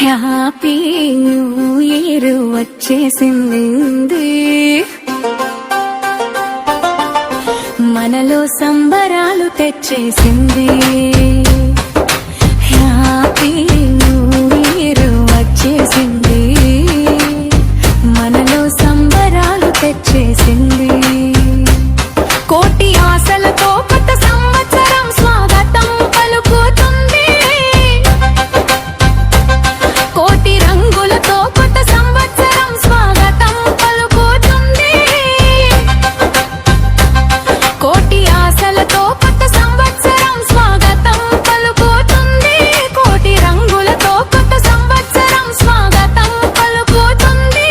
Happy new year వచ్చేసింది, మనలో సంబరాలు తెచ్చేసింది. హ్యాపీ న్యూ ఇయర్ వచ్చేసింది, మనలో సంబరాలు తెచ్చేసింది. కోటి ఆశలతో కొత్త సంవత్సరం స్వాగతం పలుకుతుంది. కోటి రంగులతో కొత్త సంవత్సరం స్వాగతం పలుకుతుంది. కోటి ఆశలతో కొత్త సంవత్సరం స్వాగతం పలుకుతుంది. కోటి రంగులతో కొత్త సంవత్సరం స్వాగతం పలుకుతుంది.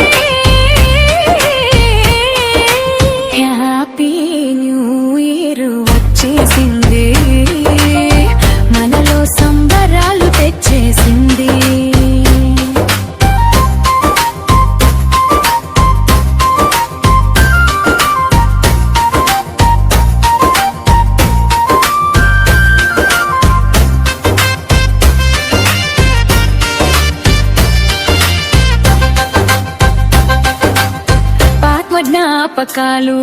హ్యాపీ న్యూ ఇయర్ వచ్చేసింది, మనలో సంబరాలు తెచ్చేసింది. జ్ఞాపకాలు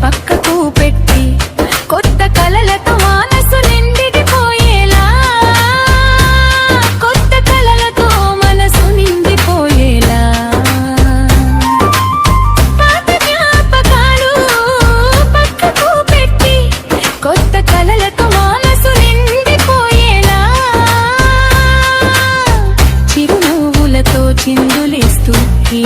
పక్కకు పెట్టి కొత్త కలలతో మనసు నిండిపోయేలా, కొత్త కలలతో మనసు నిండిపోయేలా. పాత జ్ఞాపకాలు పక్కకు పెట్టి కొత్త కలలతో మనసు నిండిపోయేలా, చిరునవ్వులతో చిందులేస్తూ ఈ